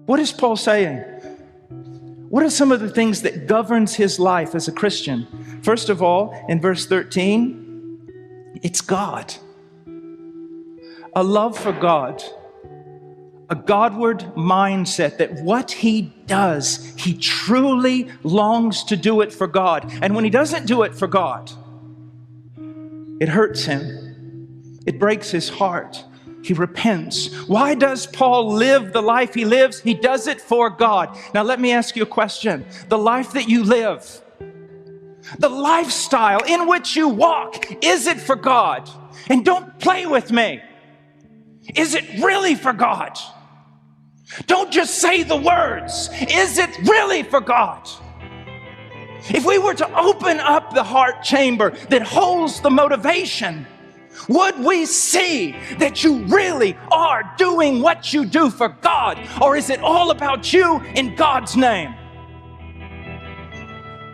What is Paul saying? What are some of the things that governs his life as a Christian? First of all, in verse 13, it's God. A love for God. A Godward mindset that what he does, he truly longs to do it for God. And when he doesn't do it for God, it hurts him. It breaks his heart. He repents. Why does Paul live the life he lives? He does it for God. Now let me ask you a question. The life that you live, the lifestyle in which you walk, is it for God? And don't play with me. Is it really for God? Don't just say the words. Is it really for God? If we were to open up the heart chamber that holds the motivation, would we see that you really are doing what you do for God? Or is it all about you in God's name?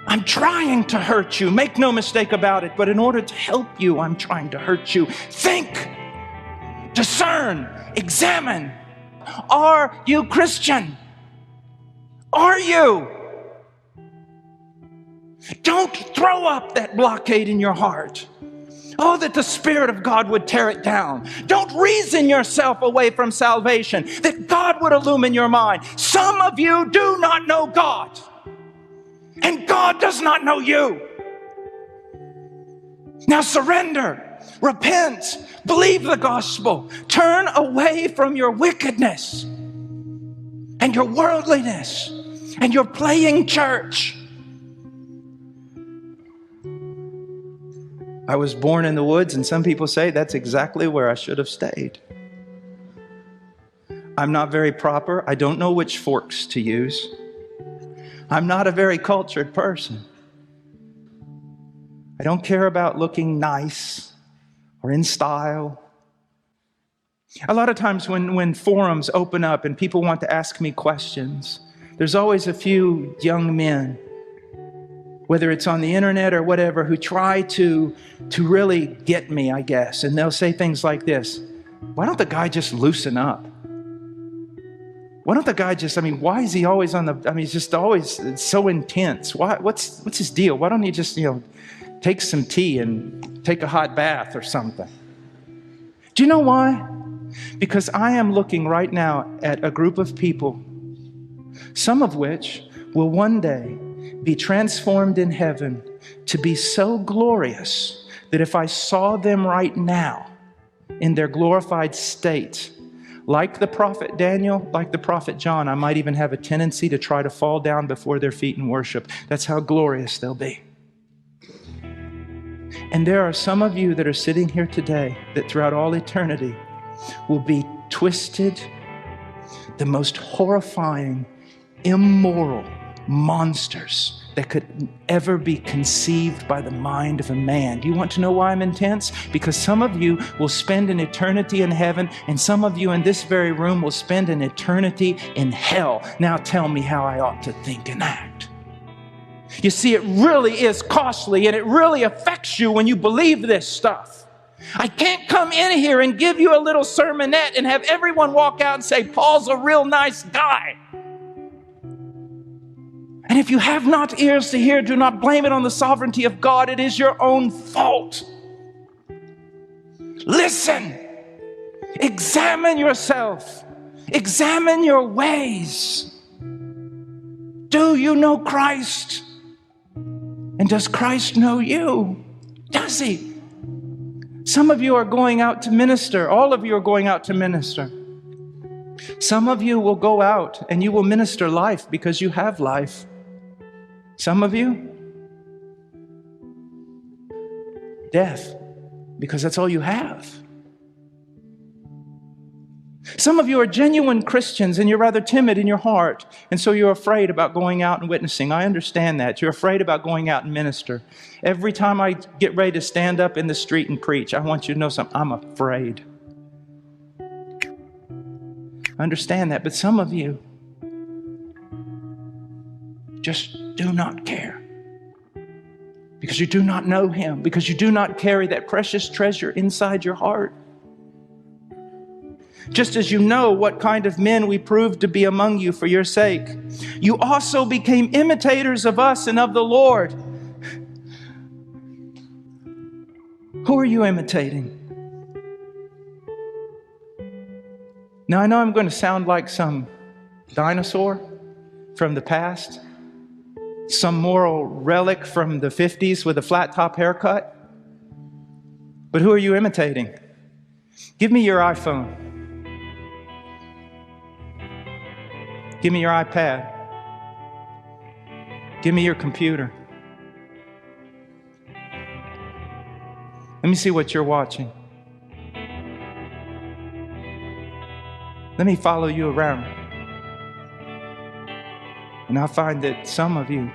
I'm trying to hurt you, make no mistake about it, but in order to help you, I'm trying to hurt you. Think, discern, examine. Are you Christian? Are you? Don't throw up that blockade in your heart. Oh, that the Spirit of God would tear it down. Don't reason yourself away from salvation, that God would illumine your mind. Some of you do not know God, and God does not know you. Now surrender, repent, believe the gospel, turn away from your wickedness and your worldliness and your playing church. I was born in the woods, and some people say that's exactly where I should have stayed. I'm not very proper. I don't know which forks to use. I'm not a very cultured person. I don't care about looking nice or in style. A lot of times when forums open up and people want to ask me questions, there's always a few young men, whether it's on the internet or whatever, who try to really get me, I guess. And they'll say things like this: why don't the guy just loosen up? Why don't the guy just, why is he always he's just always so intense. What's his deal? Why don't he just, take some tea and take a hot bath or something? Do you know why? Because I am looking right now at a group of people, some of which will one day be transformed in heaven to be so glorious that if I saw them right now in their glorified state, like the prophet Daniel, like the prophet John, I might even have a tendency to try to fall down before their feet and worship. That's how glorious they'll be. And there are some of you that are sitting here today that throughout all eternity will be twisted, the most horrifying, immoral monsters that could ever be conceived by the mind of a man. Do you want to know why I'm intense? Because some of you will spend an eternity in heaven, and some of you in this very room will spend an eternity in hell. Now tell me how I ought to think and act. You see, it really is costly, and it really affects you when you believe this stuff. I can't come in here and give you a little sermonette and have everyone walk out and say, Paul's a real nice guy. And if you have not ears to hear, do not blame it on the sovereignty of God. It is your own fault. Listen. Examine yourself. Examine your ways. Do you know Christ? And does Christ know you? Does he? Some of you are going out to minister. All of you are going out to minister. Some of you will go out and you will minister life because you have life. Some of you, death, because that's all you have. Some of you are genuine Christians and you're rather timid in your heart, and so you're afraid about going out and witnessing. I understand that. You're afraid about going out and minister. Every time I get ready to stand up in the street and preach, I want you to know something. I'm afraid. I understand that, but some of you just do not care. Because you do not know him. Because you do not carry that precious treasure inside your heart. just as you know what kind of men we proved to be among you for your sake. You also became imitators of us and of the Lord. Who are you imitating? Now, I know I'm going to sound like some dinosaur from the past, some moral relic from the 50s with a flat top haircut. But who are you imitating? Give me your iPhone. Give me your iPad. Give me your computer. Let me see what you're watching. Let me follow you around. And I'll find that some of you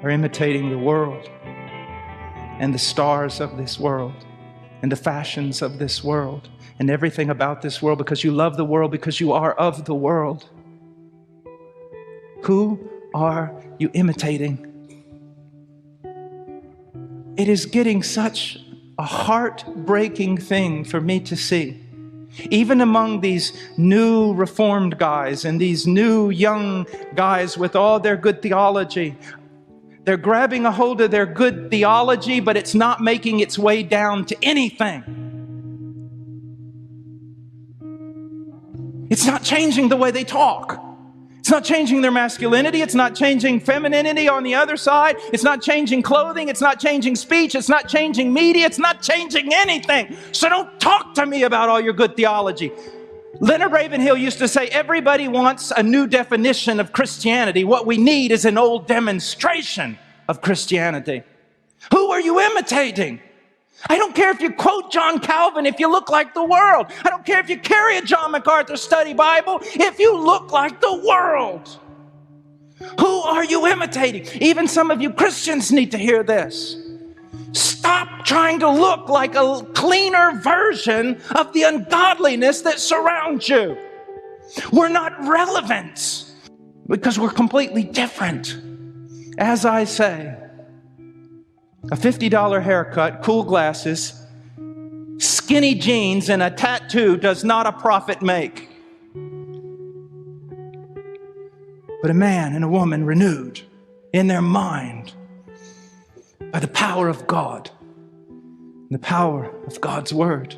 are imitating the world and the stars of this world and the fashions of this world and everything about this world because you love the world, because you are of the world. Who are you imitating? It is getting such a heartbreaking thing for me to see. Even among these new Reformed guys and these new young guys with all their good theology, they're grabbing a hold of their good theology, but it's not making its way down to anything. It's not changing the way they talk. It's not changing their masculinity. It's not changing femininity on the other side. It's not changing clothing. It's not changing speech. It's not changing media. It's not changing anything. So don't talk to me about all your good theology. Leonard Ravenhill used to say, everybody wants a new definition of Christianity. What we need is an old demonstration of Christianity. Who are you imitating? I don't care if you quote John Calvin, if you look like the world. I don't care if you carry a John MacArthur study Bible, if you look like the world. Who are you imitating? Even some of you Christians need to hear this. Stop trying to look like a cleaner version of the ungodliness that surrounds you. We're not relevant because we're completely different. As I say, a $50 haircut, cool glasses, skinny jeans, and a tattoo does not a prophet make. But a man and a woman renewed in their mind by the power of God, the power of God's Word.